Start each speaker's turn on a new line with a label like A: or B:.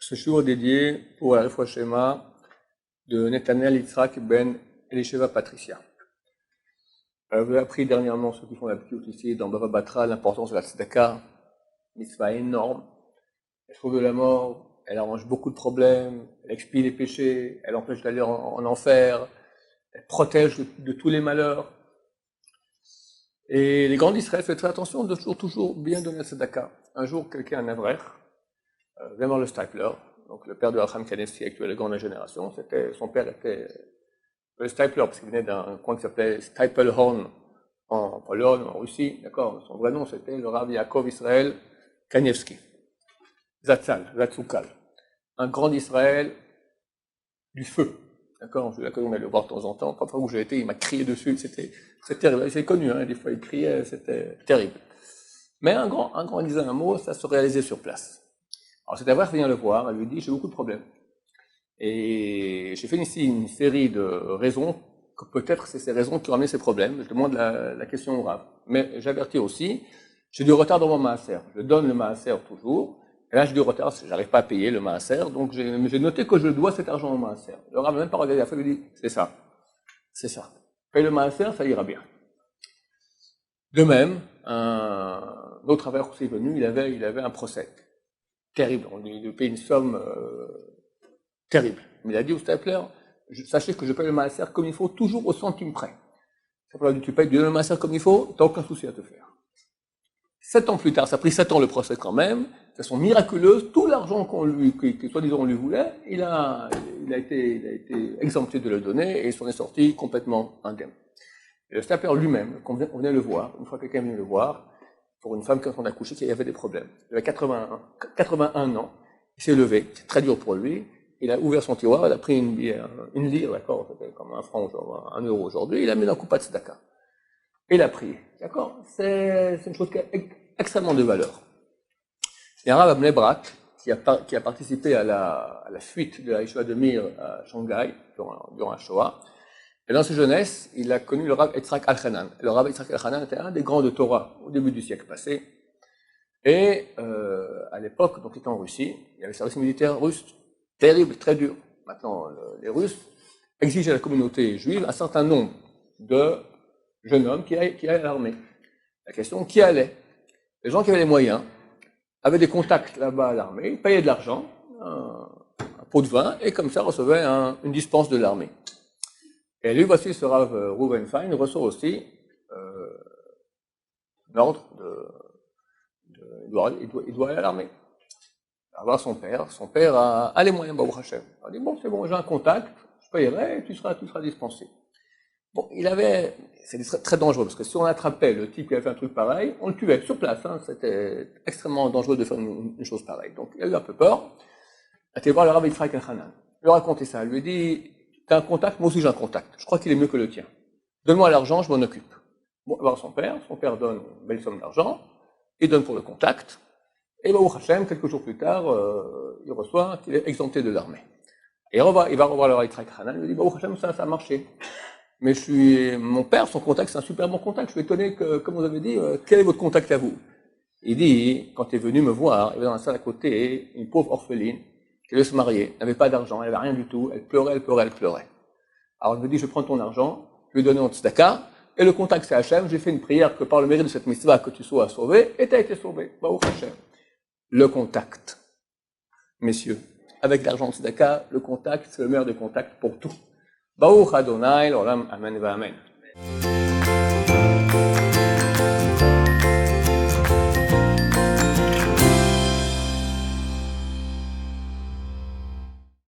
A: Ce shiur est dédié pour la Refoua Shema de Netanel Yitzhak ben Elisheva Patricia. Vous avez appris dernièrement, ceux qui font l'habitude ici, dans Bava Batra, l'importance de la tzedaka, mitzvah énorme. Elle sauve de la mort, elle arrange beaucoup de problèmes, elle expie les péchés, elle empêche d'aller en enfer, elle protège de tous les malheurs. Et les grands d'Israël font très attention de toujours bien donner la tzedaka. Un jour, quelqu'un, un avrer, vraiment le Stipler, donc le père de Abraham Kanevsky, actuel grand de la génération, son père était le Stipler, parce qu'il venait d'un coin qui s'appelait Stipelhorn, en Pologne, en Russie, d'accord. Son vrai nom, c'était le Rav Yaakov Israël Kanevsky. Zatzukal. Un grand d'Israël du feu, d'accord. J'ai eu l'occasion d'aller le voir de temps en temps. Parfois où j'ai été, il m'a crié dessus, c'était terrible. C'est connu, hein, des fois il criait, c'était terrible. Mais un grand disait un mot, ça se réalisait sur place. Alors cet avraire vient le voir, elle lui dit, j'ai beaucoup de problèmes. Et j'ai fait ici une série de raisons, que peut-être c'est ces raisons qui ont amené ces problèmes. Je demande la question au Rav. Mais j'avertis aussi, j'ai du retard dans mon maaser. Je donne le maaser toujours. Et là, j'ai du retard, j'arrive pas à payer le maaser. Donc j'ai noté que je dois cet argent au maaser. Le Rav n'a même pas regardé la fois, il lui dit, c'est ça. Paye le maaser, ça ira bien. De même, un autre avraire aussi est venu, il avait un procès. Terrible, on lui paye une somme terrible. Mais il a dit au Stapler, sachez que je paye le maaser comme il faut, toujours au centime près. Stapler a dit, tu payes le maaser comme il faut, t'as aucun souci à te faire. 7 ans plus tard, ça a pris 7 ans le procès quand même, de façon miraculeuse, tout l'argent que soi-disant on lui voulait, il a été exempté de le donner et il s'en est sorti complètement indemne. Et le Stapler lui-même, on venait le voir, une fois que quelqu'un venait le voir, pour une femme quand on a couché, qui avait des problèmes. Il avait 81 ans, il s'est levé, c'est très dur pour lui, il a ouvert son tiroir, il a pris une lire, d'accord, c'était comme un franc, genre 1 euro aujourd'hui, il a mis dans un coupa de tzedaka. Et il a prié, d'accord. C'est une chose qui a extrêmement de valeur. Il y a un Rav Abnei Brak qui a participé à la fuite de la Yeshiva de Mir à Shanghai durant la Shoah. Et dans sa jeunesse, il a connu le Rav Yitzhak Elchanan. Le Rav Yitzhak Elchanan était un des grands de Torah au début du siècle passé. Et à l'époque, donc il était en Russie, il y avait le service militaire russe terrible, très dur. Maintenant, les Russes exigent à la communauté juive un certain nombre de jeunes hommes qui allaient à l'armée. La question, qui allait? Les gens qui avaient les moyens avaient des contacts là-bas à l'armée, payaient de l'argent, un pot de vin, et comme ça recevaient une dispense de l'armée. Et lui, voici ce Rav Reuven Fein, reçoit aussi l'ordre il doit aller à l'armée. Il va voir son père a les moyens, Baruch Hashem. Il dit, bon, c'est bon, j'ai un contact, je payerai, et tu seras dispensé. Bon, c'est très, très dangereux, parce que si on attrapait le type qui avait fait un truc pareil, on le tuait sur place, hein, c'était extrêmement dangereux de faire une chose pareille. Donc, il a eu un peu peur. Il a été voir le Rav Yitzhak Elchanan. Il lui a raconté ça, il lui a dit, t'as un contact, moi aussi j'ai un contact, je crois qu'il est mieux que le tien. Donne-moi l'argent, je m'en occupe. Bon, il va voir son père donne une belle somme d'argent, il donne pour le contact, et Baruch Hashem, quelques jours plus tard, il reçoit qu'il est exempté de l'armée. Et il va revoir le Rav Yitzhak Elchanan, il lui dit, Baruch Hashem, ça a marché. Mais mon père, son contact, c'est un super bon contact. Je suis étonné que, comme vous avez dit, quel est votre contact à vous? Il dit, quand il est venu me voir, il y avait dans la salle à côté une pauvre orpheline qui devait se marier, n'avait pas d'argent, elle n'avait rien du tout, elle pleurait. Alors il me dit, je prends ton argent, je lui donne en tzedaka, et le contact c'est Hachem, j'ai fait une prière que par le mérite de cette mitzvah que tu sois sauvé, et tu as été sauvé. Baruch Hashem. Le contact, messieurs, avec l'argent de tzedaka, le contact, c'est le meilleur des contacts pour tout. Baruch Adonai, l'olam, amen va amen.